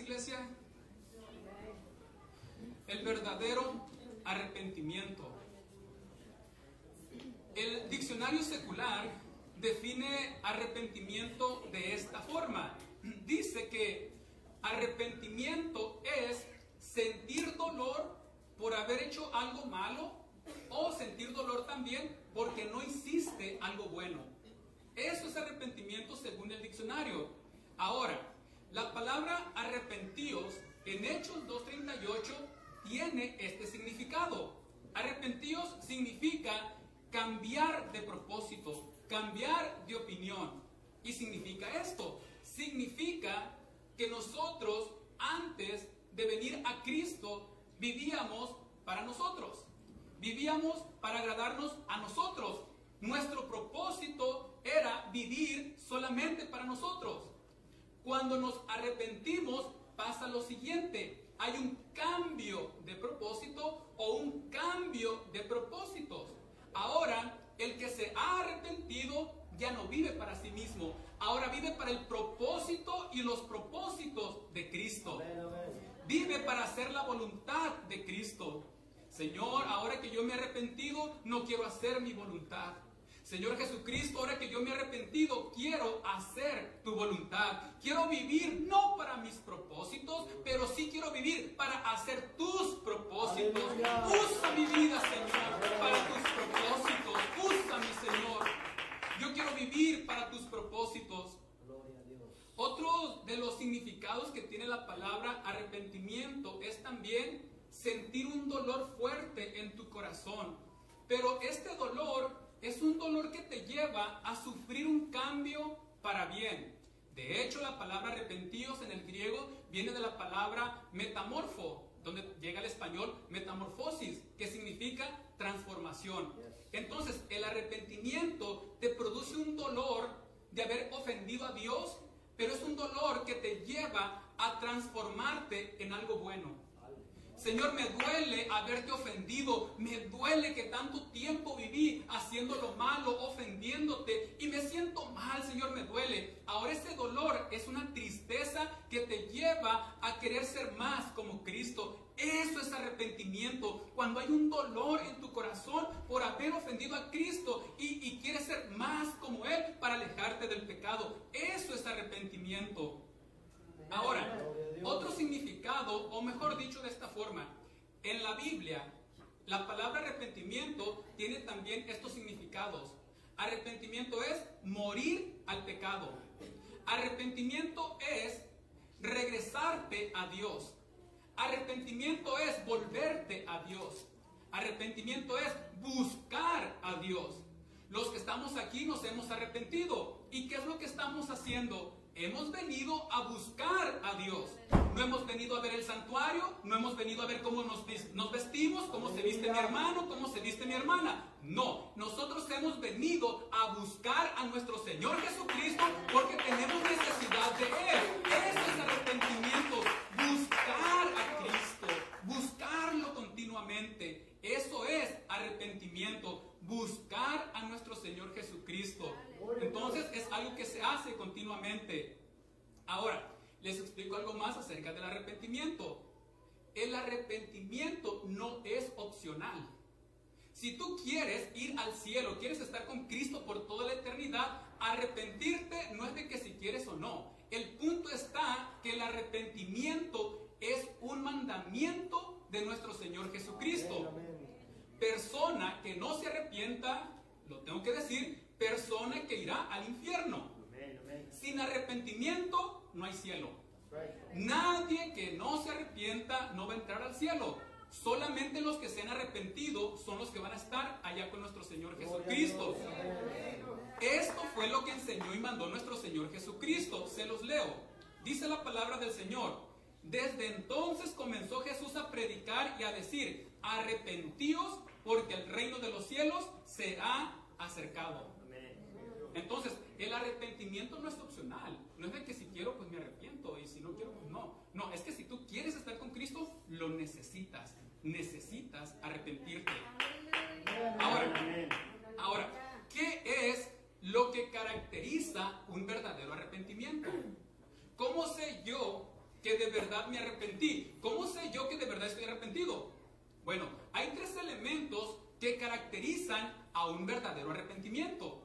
iglesia? El verdadero arrepentimiento. El diccionario secular define arrepentimiento de esta forma. Dice que arrepentimiento es sentir dolor por haber hecho algo malo o sentir dolor también porque no hiciste algo bueno. Eso es arrepentimiento según el diccionario. Ahora, la palabra arrepentíos en Hechos 2:38 tiene este significado. Arrepentíos significa cambiar de propósito, cambiar de opinión. Y significa esto, significa que nosotros antes de venir a Cristo vivíamos para nosotros, vivíamos para agradarnos a nosotros. Nuestro propósito era vivir solamente para nosotros. Cuando nos arrepentimos pasa lo siguiente, hay un cambio de propósito o un cambio de propósitos. Ahora, el que se ha arrepentido ya no vive para sí mismo, ahora vive para el propósito y los propósitos de Cristo. Vive para hacer la voluntad de Cristo. Señor, ahora que yo me he arrepentido, no quiero hacer mi voluntad. Señor Jesucristo, ahora que yo me he arrepentido, quiero hacer tu voluntad. Quiero vivir no para mis propósitos, pero sí quiero vivir para hacer tus propósitos. Usa mi vida, Señor, para tus propósitos. Úsame, Señor. Yo quiero vivir para tus propósitos. Otro de los significados que tiene la palabra arrepentimiento es también sentir un dolor fuerte en tu corazón. Pero este dolor es un dolor que te lleva a sufrir un cambio para bien. De hecho, la palabra arrepentíos en el griego viene de la palabra metamorfo, donde llega al español metamorfosis, que significa transformación. Entonces, el arrepentimiento te produce un dolor de haber ofendido a Dios, pero es un dolor que te lleva a transformarte en algo bueno. Señor, me duele haberte ofendido, me duele que tanto tiempo viví haciendo lo malo, ofendiéndote, y me siento mal, Señor, me duele. Ahora ese dolor es una tristeza que te lleva a querer ser más como Cristo. Eso es arrepentimiento, cuando hay un dolor en tu corazón por haber ofendido a Cristo y quieres ser más como Él para alejarte del pecado. Eso es arrepentimiento. Ahora, otro significado, o mejor dicho de esta forma, en la Biblia, la palabra arrepentimiento tiene también estos significados. Arrepentimiento es morir al pecado. Arrepentimiento es regresarte a Dios. Arrepentimiento es volverte a Dios. Arrepentimiento es buscar a Dios. Los que estamos aquí nos hemos arrepentido. ¿Y qué es lo que estamos haciendo? Hemos venido a buscar a Dios. No hemos venido a ver el santuario, no hemos venido a ver cómo nos vestimos, cómo se viste mi hermano, cómo se viste mi hermana. No, nosotros hemos venido a buscar a nuestro Señor Jesucristo porque tenemos necesidad de Él. Eso es arrepentimiento, buscar a Cristo, buscarlo continuamente. Eso es arrepentimiento, buscar a nuestro Señor Jesucristo. Entonces es algo que se hace continuamente. Ahora, les explico algo más acerca del arrepentimiento. El arrepentimiento no es opcional. Si tú quieres ir al cielo, quieres estar con Cristo por toda la eternidad, arrepentirte no es de que si quieres o no. El punto está que el arrepentimiento es un mandamiento de nuestro Señor Jesucristo. Persona que no se arrepienta, lo tengo que decir, persona que irá al infierno. Sin arrepentimiento no hay cielo. Nadie que no se arrepienta no va a entrar al cielo. Solamente los que se han arrepentido son los que van a estar allá con nuestro Señor Jesucristo. Esto fue lo que enseñó y mandó nuestro Señor Jesucristo. Se los leo. Dice la palabra del Señor: desde entonces comenzó Jesús a predicar y a decir: arrepentíos, porque el reino de los cielos se ha acercado. Entonces, el arrepentimiento no es opcional. No es de que si quiero, pues me arrepiento, y si no quiero, pues no. No, es que si tú quieres estar con Cristo, lo necesitas. Necesitas arrepentirte. Ahora, ¿qué es lo que caracteriza un verdadero arrepentimiento? ¿Cómo sé yo que que de verdad me arrepentí. ¿Cómo sé yo que de verdad estoy arrepentido? Bueno, hay 3 elementos que caracterizan a un verdadero arrepentimiento.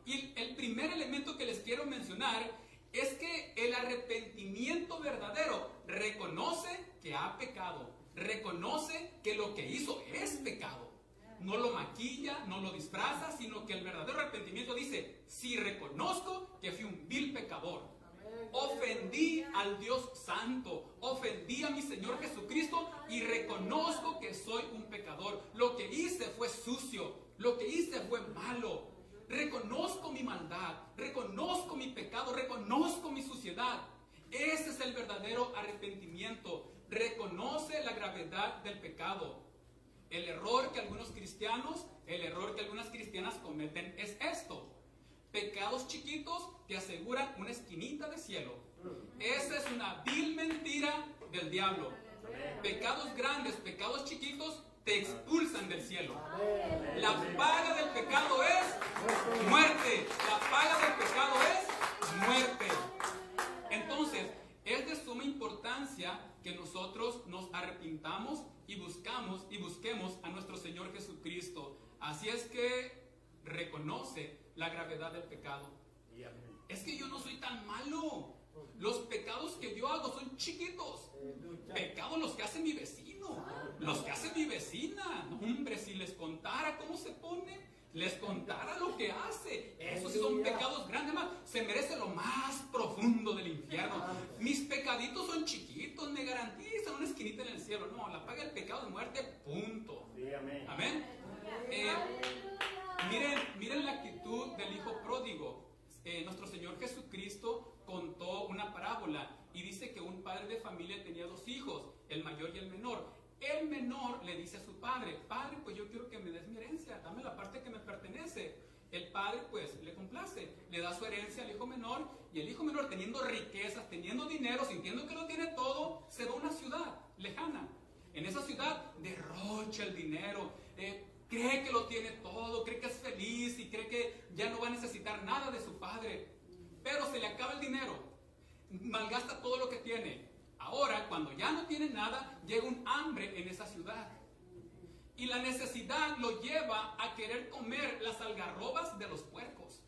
Y el primer elemento que les quiero mencionar es que el arrepentimiento verdadero reconoce que ha pecado, reconoce que lo que hizo es pecado. No lo maquilla, no lo disfraza, sino que el verdadero arrepentimiento dice: sí, reconozco que fui un vil pecador. Ofendí al Dios Santo, ofendí a mi Señor Jesucristo y reconozco que soy un pecador. Lo que hice fue sucio, lo que hice fue malo. Reconozco mi maldad, reconozco mi pecado, reconozco mi suciedad. Ese es el verdadero arrepentimiento. Reconoce la gravedad del pecado. El error que algunos cristianos, el error que algunas cristianas cometen es esto: pecados chiquitos te aseguran una esquinita de cielo. Esa es una vil mentira del diablo. Pecados grandes, pecados chiquitos te expulsan del cielo. La paga del pecado es muerte. La paga del pecado es muerte. Entonces, es de suma importancia que nosotros nos arrepintamos y busquemos a nuestro Señor Jesucristo. Así es que reconoce la gravedad del pecado. Es que yo no soy tan malo. Los pecados que yo hago son chiquitos. Pecados los que hace mi vecino, los que hace mi vecina. No, hombre, si les contara cómo se pone, les contara lo que hace. Esos sí son pecados grandes, más. Se merece lo más profundo del infierno. Mis pecaditos son chiquitos, me garantizan una esquinita en el cielo. No, la paga del pecado es muerte, punto. Amén. Miren la actitud del hijo pródigo. Nuestro Señor Jesucristo contó una parábola y dice que un padre de familia tenía 2 hijos, el mayor y el menor. El menor le dice a su padre: padre, pues yo quiero que me des mi herencia, dame la parte que me pertenece. El padre pues le complace, le da su herencia al hijo menor, y el hijo menor, teniendo riquezas, teniendo dinero, sintiendo que lo tiene todo, se va a una ciudad lejana. En esa ciudad derrocha el dinero, cree que lo tiene todo, cree que es feliz y cree que ya no va a necesitar nada de su padre. Pero se le acaba el dinero, malgasta todo lo que tiene. Ahora, cuando ya no tiene nada, llega un hambre en esa ciudad. Y la necesidad lo lleva a querer comer las algarrobas de los puercos.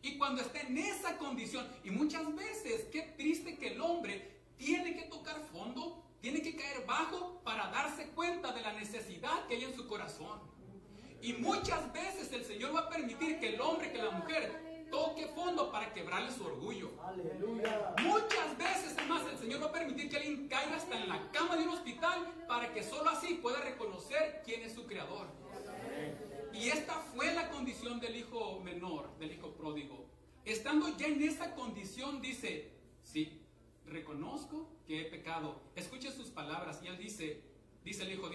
Y cuando está en esa condición, y muchas veces, qué triste que el hombre tiene que tocar fondo, tiene que caer bajo para darse cuenta de la necesidad que hay en su corazón. Y muchas veces el Señor va a permitir que el hombre, que la mujer, toque fondo para quebrarle su orgullo. Aleluya. Muchas veces, además, el Señor va a permitir que alguien caiga hasta en la cama de un hospital para que solo así pueda reconocer quién es su creador. Y esta fue la condición del hijo menor, del hijo pródigo. Estando ya en esa condición, dice: sí, reconozco que he pecado. Escuche sus palabras. Y él dice el hijo,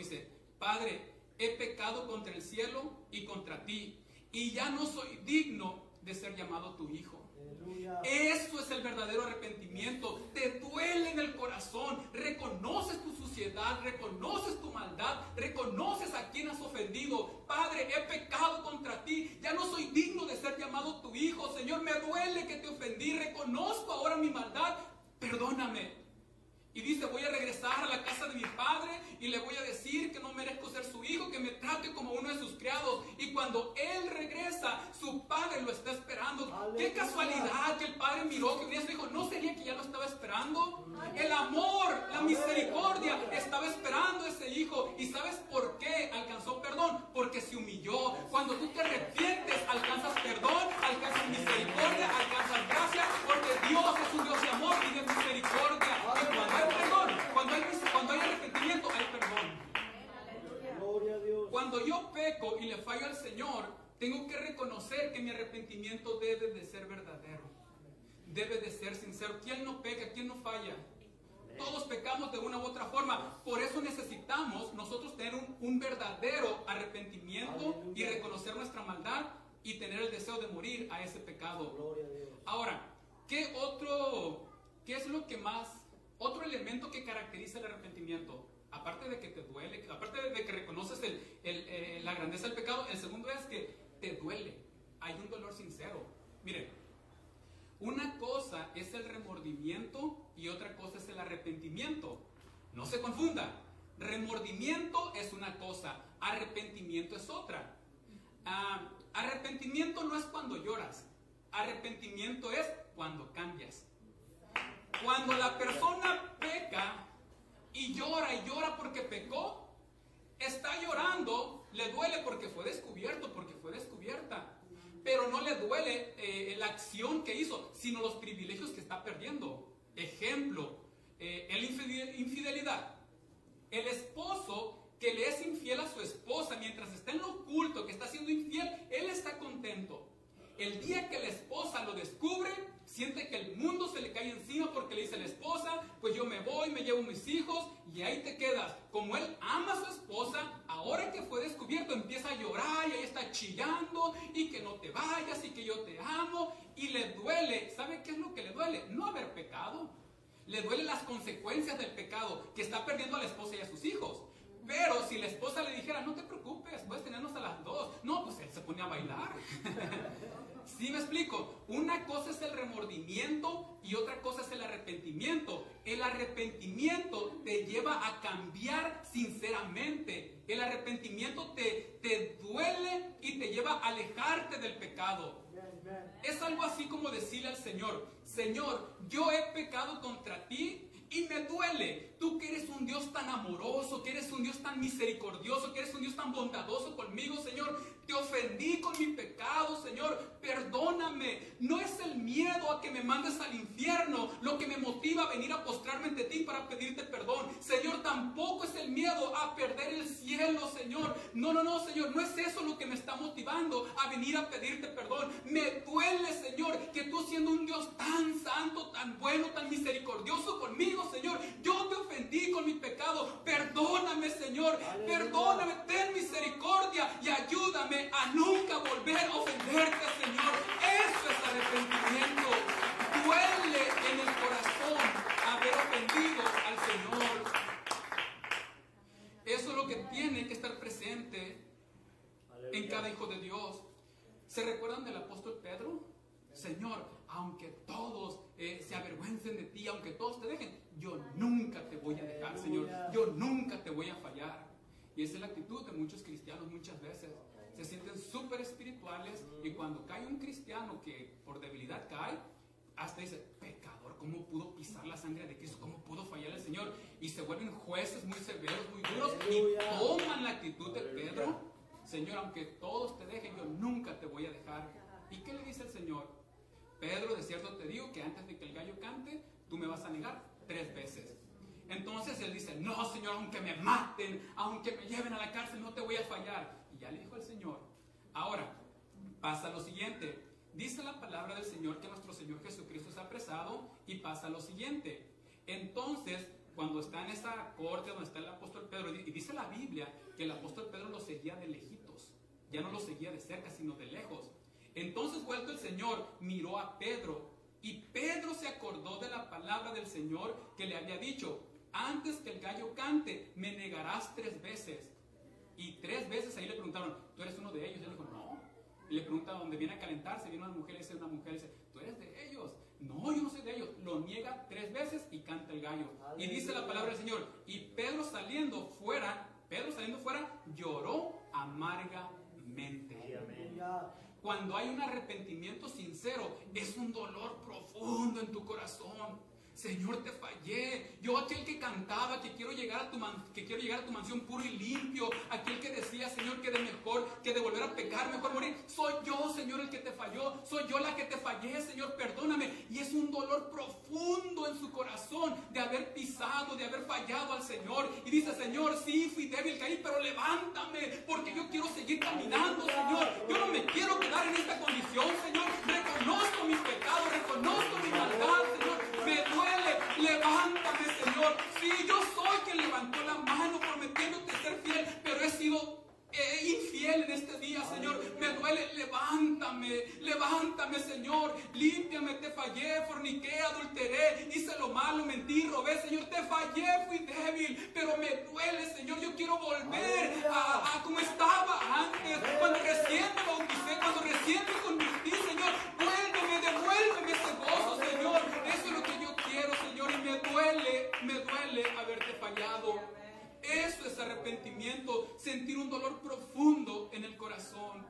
Padre, he pecado contra el cielo y contra ti, y ya no soy digno de ser llamado tu hijo. Aleluya. Eso es el verdadero arrepentimiento. Te duele en el corazón, reconoces tu suciedad, reconoces tu maldad, reconoces a quien has ofendido. Padre, he pecado contra ti, ya no soy digno de ser llamado tu hijo. Señor, me duele que te ofendí, reconozco ahora mi maldad, perdóname. Y dice: voy a regresar a la casa de mi padre y le voy a decir que no merezco ser su hijo, que me trate como uno de sus criados. Y cuando él regresa, su padre lo está esperando. ¡Aleluya! Qué casualidad que el padre miró que venía su hijo. ¿No sería que ya lo estaba esperando? ¡Aleluya! El amor, la misericordia estaba esperando a ese hijo. ¿Y sabes por qué alcanzó perdón? Porque se humilló. Cuando tú te arrepientes, alcanzas perdón, alcanzas misericordia, alcanzas gracia, porque Dios es un Dios de amor y de misericordia. Y cuando hay perdón, cuando hay arrepentimiento, hay perdón. Gloria a Dios. Cuando yo peco y le fallo al Señor, tengo que reconocer que mi arrepentimiento debe de ser verdadero, debe de ser sincero. ¿Quién no peca? ¿Quién no falla? Todos pecamos de una u otra forma. Por eso necesitamos nosotros tener un verdadero arrepentimiento y reconocer nuestra maldad y tener el deseo de morir a ese pecado. Ahora, ¿qué es lo que más, otro elemento que caracteriza el arrepentimiento? Aparte de que te duele, aparte de que reconoces la grandeza del pecado, el segundo es que te duele. Hay un dolor sincero. Miren, una cosa es el remordimiento y otra cosa es el arrepentimiento. No se confunda. Remordimiento es una cosa, arrepentimiento es otra. Arrepentimiento no es cuando lloras. Arrepentimiento es cuando cambias. Cuando la persona peca y llora porque pecó, está llorando, le duele porque fue descubierto, porque fue descubierta. Pero no le duele la acción que hizo, sino los privilegios que está perdiendo. Ejemplo, infidelidad. El esposo que le es infiel a su esposa mientras está en lo oculto, que está siendo infiel, él está contento. El día que la esposa lo descubre, siente que el mundo se le cae encima porque le dice a la esposa, pues yo me voy, me llevo mis hijos y ahí te quedas. Como él ama a su esposa, ahora que fue descubierto empieza a llorar y ahí está chillando y que no te vayas y que yo te amo. Y le duele, ¿sabe qué es lo que le duele? No haber pecado. Le duele las consecuencias del pecado, que está perdiendo a la esposa y a sus hijos. Pero si la esposa le dijera, no te preocupes, puedes tenernos a las dos. No, pues él se pone a bailar. ¿Sí me explico? Una cosa es el remordimiento y otra cosa es el arrepentimiento. El arrepentimiento te lleva a cambiar sinceramente. El arrepentimiento te duele y te lleva a alejarte del pecado. Es algo así como decirle al Señor, Señor, yo he pecado contra ti y me duele. Tú que eres un Dios tan amoroso, que eres un Dios tan misericordioso, que eres un Dios tan bondadoso conmigo, Señor. Te ofendí con mi pecado, Señor. Perdóname. No es el miedo a que me mandes al infierno lo que me motiva a venir a postrarme ante ti para pedirte perdón. Señor, tampoco es el miedo a perder el cielo, Señor. No, Señor. No es eso lo que me está motivando a venir a pedirte perdón. Me duele, Señor, que tú siendo un Dios tan santo, tan bueno, tan misericordioso conmigo, Señor, yo te ofendí con mi pecado. Perdóname, Señor. Perdóname, ten misericordia y ayúdame a nunca volver a ofenderte, Señor. Eso es arrepentimiento. Duele en el corazón haber ofendido al Señor. Eso es lo que tiene que estar presente en cada hijo de Dios. ¿Se recuerdan del apóstol Pedro? Señor, aunque todos se avergüencen de ti, aunque todos te dejen, yo nunca te voy a dejar, Señor. Yo nunca te voy a fallar. Y esa es la actitud de muchos cristianos muchas veces. Se sienten súper espirituales y cuando cae un cristiano que por debilidad cae, hasta dice, pecador, ¿cómo pudo pisar la sangre de Cristo? ¿Cómo pudo fallar al Señor? Y se vuelven jueces muy severos, muy duros y toman la actitud de Pedro. Señor, aunque todos te dejen, yo nunca te voy a dejar. ¿Y qué le dice el Señor? Pedro, de cierto te digo que antes de que el gallo cante, tú me vas a negar 3 veces. Entonces él dice, no, Señor, aunque me maten, aunque me lleven a la cárcel, no te voy a fallar. Y ya le dijo el Señor. Ahora, pasa lo siguiente. Dice la palabra del Señor que nuestro Señor Jesucristo es apresado y pasa lo siguiente. Entonces, cuando está en esa corte donde está el apóstol Pedro, y dice la Biblia que el apóstol Pedro lo seguía de lejitos. Ya no lo seguía de cerca, sino de lejos. Entonces, vuelto el Señor, miró a Pedro y Pedro se acordó de la palabra del Señor que le había dicho, antes que el gallo cante, me negarás 3 veces. Y 3 veces ahí le preguntaron, ¿tú eres uno de ellos? Y él dijo, no. Y le pregunta dónde viene a calentarse, viene una mujer y dice, ¿tú eres de ellos? No, yo no soy de ellos. Lo niega 3 veces y canta el gallo. Y dice la palabra del Señor, y Pedro saliendo fuera, lloró amargamente. Cuando hay un arrepentimiento sincero, es un dolor profundo en tu corazón. Señor, te fallé. Yo, aquel que cantaba que quiero llegar a tu mansión puro y limpio, aquel que decía, Señor, que de volver a pecar, mejor morir, soy yo, Señor, el que te falló, soy yo la que te fallé, Señor, perdóname. Y es un dolor profundo en su corazón de haber pisado, de haber fallado al Señor. Y dice, Señor, sí, fui débil, caí, pero levántame, porque yo quiero seguir caminando, Señor. Yo no me quiero quedar en esta condición, Señor. Reconozco mis pecados, reconozco mi maldad, Señor. Me duele, levántame, Señor. Sí, yo soy quien levantó la mano prometiéndote ser fiel, pero he sido infiel en este día, Señor. Me duele, levántame, Señor. Límpiame, te fallé, forniqué, adulteré, hice lo malo, mentí, robé, Señor. Te fallé, fui débil, pero me duele, Señor. Yo quiero volver a como estaba antes, cuando recién me bauticé, cuando recién me convertí, Señor. Devuélveme ese gozo, Señor. Eso es lo que yo quiero, Señor. Y me arrepentimiento, sentir un dolor profundo en el corazón.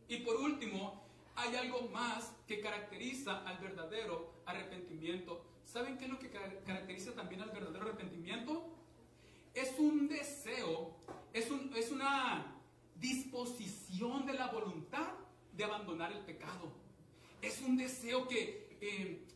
Y por último, hay algo más que caracteriza al verdadero arrepentimiento. ¿Saben qué es lo que caracteriza también al verdadero arrepentimiento? Es un deseo, es una disposición de la voluntad de abandonar el pecado. Es un deseo que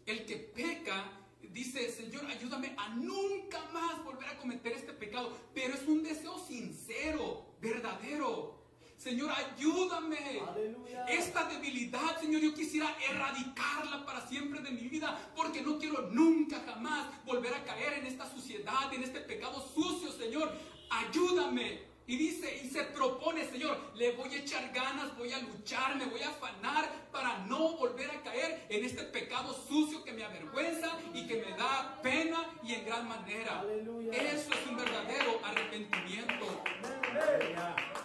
el que peca dice: Señor, ayúdame a nunca más volver a cometer este pecado. Pero es un deseo sincero, verdadero. Señor, ayúdame. Aleluya. Esta debilidad, Señor, yo quisiera erradicarla para siempre de mi vida, porque no quiero nunca jamás volver a caer en esta suciedad, en este pecado sucio. Señor, ayúdame. Y dice, y se propone: Señor, le voy a echar ganas, voy a luchar, me voy a afanar para no volver a caer en este pecado sucio que me avergüenza y que me da pena y en gran manera. Aleluya. Eso es un verdadero arrepentimiento.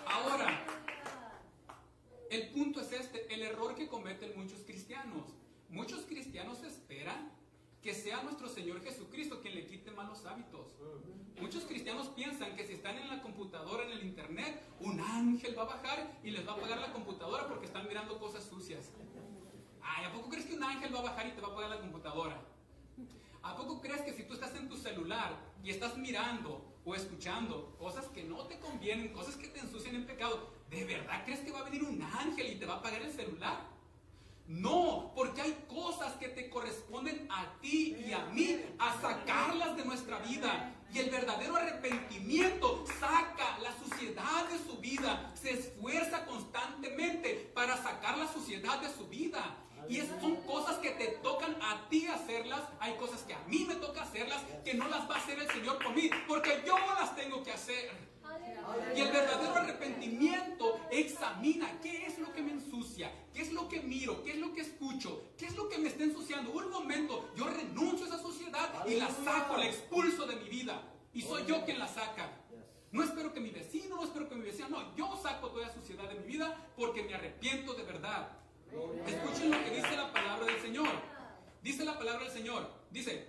Ahora, el punto es este, el error que cometen muchos cristianos. Muchos cristianos esperan que sea nuestro Señor Jesucristo quien le quite malos hábitos. Muchos cristianos piensan que si están en la computadora, en el internet, un ángel va a bajar y les va a apagar la computadora porque están mirando cosas sucias. Ay, ¿a poco crees que un ángel va a bajar y te va a apagar la computadora? ¿A poco crees que si tú estás en tu celular y estás mirando o escuchando cosas que no te convienen, cosas que te ensucian en pecado, ¿de verdad crees que va a venir un ángel y te va a apagar el celular? No, porque hay cosas que te corresponden a ti y a mí a sacarlas de nuestra vida. Y el verdadero arrepentimiento saca la suciedad de su vida, se esfuerza constantemente para sacar la suciedad de su vida. Y son cosas que te tocan a ti hacerlas. Hay cosas que a mí me toca hacerlas, que no las va a hacer el Señor por mí, porque yo las tengo que hacer. Y el verdadero arrepentimiento examina qué es lo que me ensucia, qué es lo que miro, qué es lo que escucho, qué es lo que me está ensuciando. Un momento, yo renuncio a esa suciedad y la saco, la expulso de mi vida. Y soy yo quien la saca. No espero que mi vecino, no espero que mi vecina, no, yo saco toda la suciedad de mi vida porque me arrepiento de verdad. Escuchen lo que dice la palabra del Señor. Dice la palabra del Señor, dice: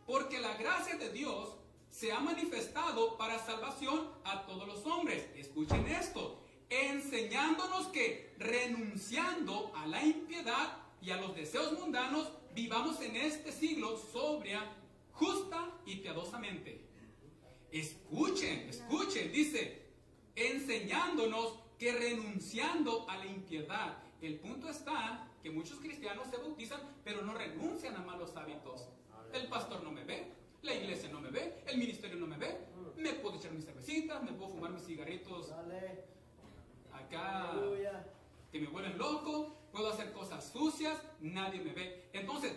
porque la gracia de Dios se ha manifestado para salvación a todos los hombres. Escuchen esto: enseñándonos que, renunciando a la impiedad y a los deseos mundanos, vivamos en este siglo sobria, justa y piadosamente. Escuchen, escuchen, dice, enseñándonos que, renunciando a la impiedad. El punto está que muchos cristianos se bautizan, pero no renuncian a malos hábitos. El pastor no me ve, la iglesia no me ve, el ministerio no me ve. Me puedo echar mis cervecitas, me puedo fumar mis cigarritos acá que me vuelven loco, puedo hacer cosas sucias, nadie me ve. Entonces,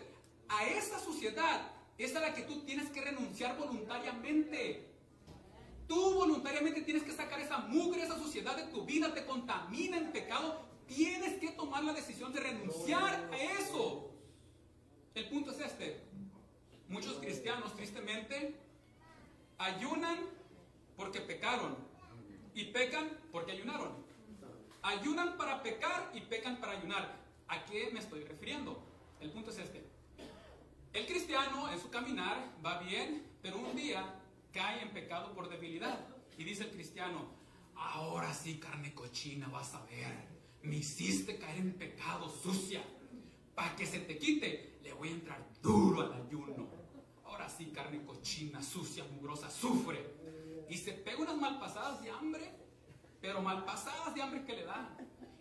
a esa suciedad es a la que tú tienes que renunciar voluntariamente. Tú voluntariamente tienes que sacar esa mugre, esa suciedad de tu vida, te contamina en pecado. Tienes que tomar la decisión de renunciar a eso. El punto es este: muchos cristianos, tristemente, ayunan porque pecaron y pecan porque ayunaron. Ayunan para pecar y pecan para ayunar. ¿A qué me estoy refiriendo? El punto es este: el cristiano en su caminar va bien, pero un día cae en pecado por debilidad. Y dice el cristiano: ahora sí, carne cochina, vas a ver, me hiciste caer en pecado, sucia. Para que se te quite, le voy a entrar duro al ayuno. Ahora sí, carne cochina, sucia, mugrosa, sufre. Y se pega unas malpasadas de hambre, pero malpasadas de hambre que le da.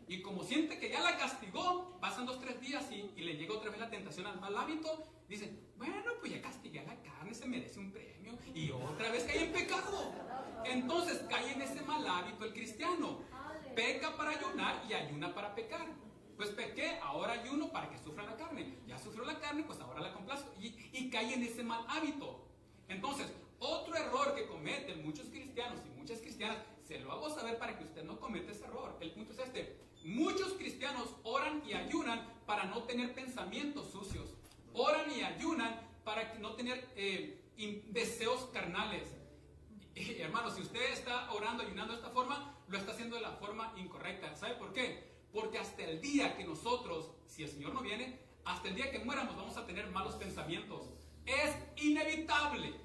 Y como siente que ya la castigó, pasan 2 o 3 días y le llega otra vez la tentación al mal hábito. Dice: bueno, pues ya castigué a la carne, se merece un premio. Y otra vez cae en pecado. Entonces cae en ese mal hábito el cristiano. Peca para ayunar y ayuna para pecar. Pues pequé, ahora ayuno para que sufra la carne. Ya sufrió la carne, pues ahora la complazco. Y cae en ese mal hábito. Entonces, otro error que cometen muchos cristianos y muchas cristianas, se lo hago saber para que usted no cometa ese error. El punto es este: muchos cristianos oran y ayunan para no tener pensamientos sucios. Oran y ayunan para no tener deseos carnales. Hermano, si usted está orando, ayunando de esta forma, lo está haciendo de la forma incorrecta. ¿Sabe por qué? Porque hasta el día que nosotros, si el Señor no viene, hasta el día que muéramos vamos a tener malos pensamientos. Es inevitable.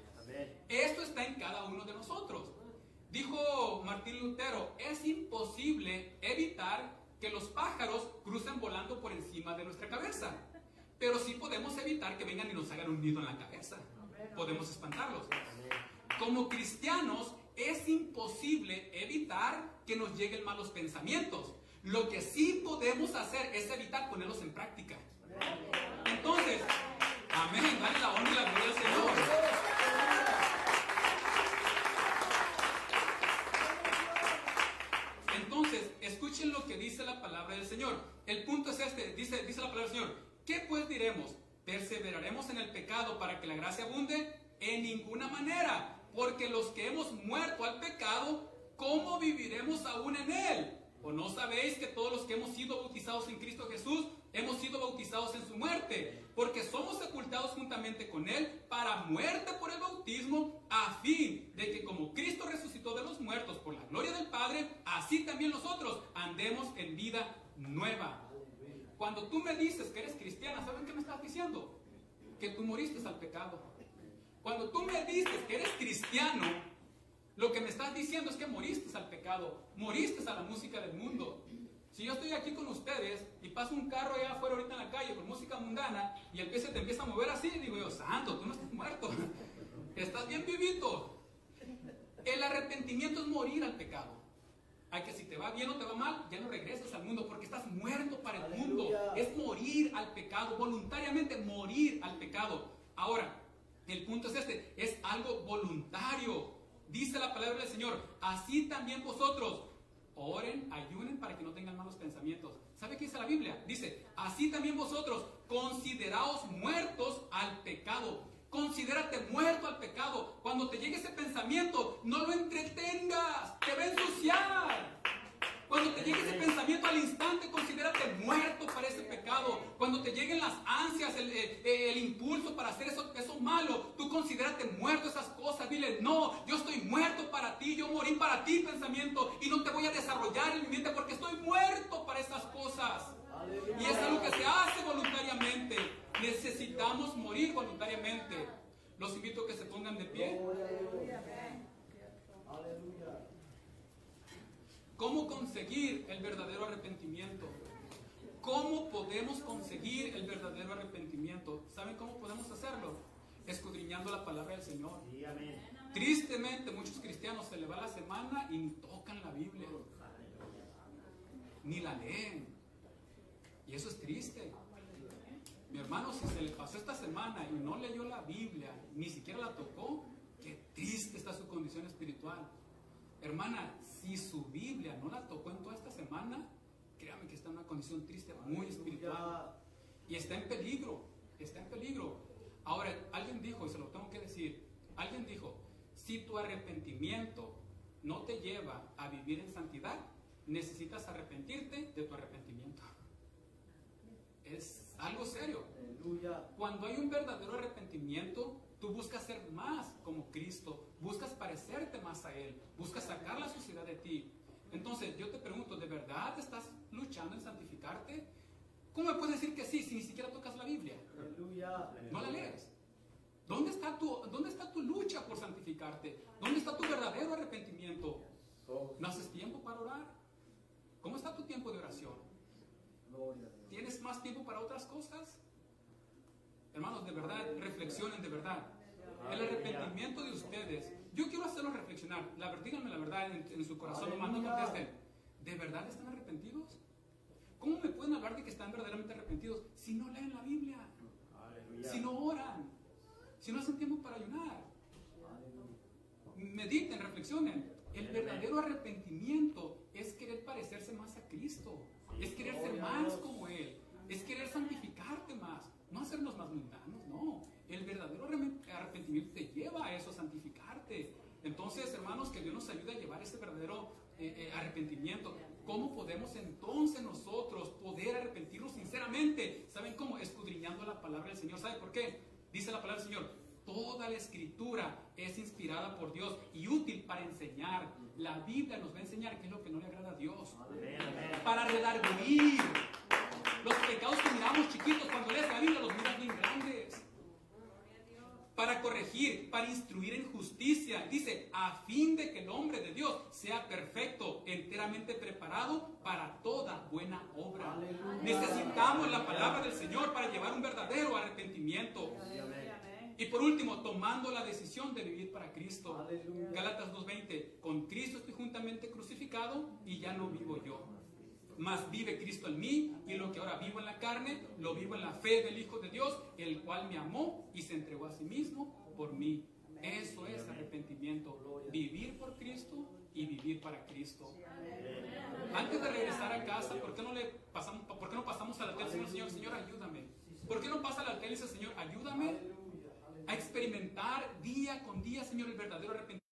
Esto está en cada uno de nosotros. Dijo Martín Lutero, es imposible evitar que los pájaros crucen volando por encima de nuestra cabeza, pero sí podemos evitar que vengan y nos hagan un nido en la cabeza. Podemos espantarlos. Como cristianos es imposible evitar que nos lleguen malos pensamientos. Lo que sí podemos hacer es evitar ponerlos en práctica. Entonces, amén, dale la honra y la gloria al Señor. Entonces, escuchen lo que dice la palabra del Señor. El punto es este, dice la palabra del Señor. ¿Qué pues diremos? ¿Perseveraremos en el pecado para que la gracia abunde? En ninguna manera, porque los que hemos muerto al pecado, ¿cómo viviremos aún en él? ¿O no sabéis que todos los que hemos sido bautizados en Cristo Jesús, hemos sido bautizados en su muerte? Porque somos sepultados juntamente con él para muerte por el bautismo, a fin de que como Cristo resucitó de los muertos por la gloria del Padre, así también nosotros andemos en vida nueva. Cuando tú me dices que eres cristiana, ¿saben qué me estás diciendo? Que tú moriste al pecado. Cuando tú me dices que eres cristiano, lo que me estás diciendo es que moriste al pecado, moriste a la música del mundo. Si yo estoy aquí con ustedes y pasa un carro allá afuera ahorita en la calle con música mundana y el pie se te empieza a mover así, digo yo, santo, tú no estás muerto, estás bien vivito. El arrepentimiento es morir al pecado. Hay que si te va bien o te va mal, ya no regresas al mundo porque estás muerto para el mundo. Es morir al pecado, voluntariamente morir al pecado. Ahora, el punto es este, es algo voluntario. Dice la palabra del Señor, así también vosotros oren, ayunen para que no tengan malos pensamientos. ¿Sabe qué dice la Biblia? Dice, así también vosotros consideraos muertos al pecado. Considérate muerto al pecado. Cuando te llegue ese pensamiento, no lo entretengas, te va a ensuciar. Cuando te llegue ese pensamiento al instante, considérate muerto para ese pecado. Cuando te lleguen las ansias, el impulso para hacer eso malo, tú considérate muerto a esas cosas. Dile, no, yo estoy muerto para ti, yo morí para ti, pensamiento, y no te voy a desarrollar en mi mente porque estoy muerto para esas cosas. Y es algo que se hace voluntariamente. Necesitamos morir voluntariamente. Los invito a que se pongan de pie. ¿Cómo conseguir el verdadero arrepentimiento? ¿Cómo podemos conseguir el verdadero arrepentimiento? ¿Saben cómo podemos hacerlo? Escudriñando la palabra del Señor. Tristemente, muchos cristianos se les va la semana y ni tocan la Biblia, ni la leen. Y eso es triste. Mi hermano, si se le pasó esta semana y no leyó la Biblia, ni siquiera la tocó, qué triste está su condición espiritual. Hermana, si su Biblia no la tocó en toda esta semana, créame que está en una condición triste, muy espiritual. Y está en peligro, está en peligro. Ahora, alguien dijo, y se lo tengo que decir, alguien dijo, si tu arrepentimiento no te lleva a vivir en santidad, necesitas arrepentirte de tu arrepentimiento. Es algo serio. Cuando hay un verdadero arrepentimiento, tú buscas ser más como Cristo, buscas parecerte más a Él, buscas sacar la suciedad de ti. Entonces yo te pregunto, ¿de verdad estás luchando en santificarte? ¿Cómo me puedes decir que sí si ni siquiera tocas la Biblia? No la lees. ¿Dónde está tu lucha por santificarte? ¿Dónde está tu verdadero arrepentimiento? ¿No haces tiempo para orar? ¿Cómo está tu tiempo de oración? ¿Tienes más tiempo para otras cosas? Hermanos, de verdad, reflexionen de verdad. El arrepentimiento de ustedes, yo quiero hacerlos reflexionar. Díganme la verdad en su corazón, nomás no contesten. ¿De verdad están arrepentidos? ¿Cómo me pueden hablar de que están verdaderamente arrepentidos si no leen la Biblia? Si no oran, si no hacen tiempo para ayunar. Mediten, reflexionen. El verdadero arrepentimiento es querer parecerse más a Cristo, es querer ser más como Él, es querer santificarte más, no hacernos más mundanos, no. El verdadero arrepentimiento te lleva a eso, a santificarte. Entonces, hermanos, que Dios nos ayude a llevar ese verdadero arrepentimiento. ¿Cómo podemos entonces nosotros poder arrepentirnos sinceramente? ¿Saben cómo? Escudriñando la palabra del Señor. ¿Sabe por qué? Dice la palabra del Señor, toda la escritura es inspirada por Dios y útil para enseñar. La Biblia nos va a enseñar qué es lo que no le agrada a Dios. Para redarguir. Los pecados que miramos chiquitos, cuando lees la Biblia los miras bien grandes. para corregir, para instruir en justicia. Dice, a fin de que el hombre de Dios sea perfecto, enteramente preparado para toda buena obra. Aleluya. Necesitamos la palabra del Señor para llevar un verdadero arrepentimiento. Y por último, tomando la decisión de vivir para Cristo. Aleluya. Gálatas 2:20, con Cristo estoy juntamente crucificado y ya no vivo yo, mas vive Cristo en mí, y lo que ahora vivo en la carne, lo vivo en la fe del Hijo de Dios, el cual me amó y se entregó a sí mismo por mí. Eso es arrepentimiento, vivir por Cristo y vivir para Cristo. Antes de regresar a casa, ¿por qué no pasamos al altar y decimos, Señor, Señor, ayúdame? ¿Por qué no pasa al altar y dice, Señor, ayúdame a experimentar día con día, Señor, el verdadero arrepentimiento?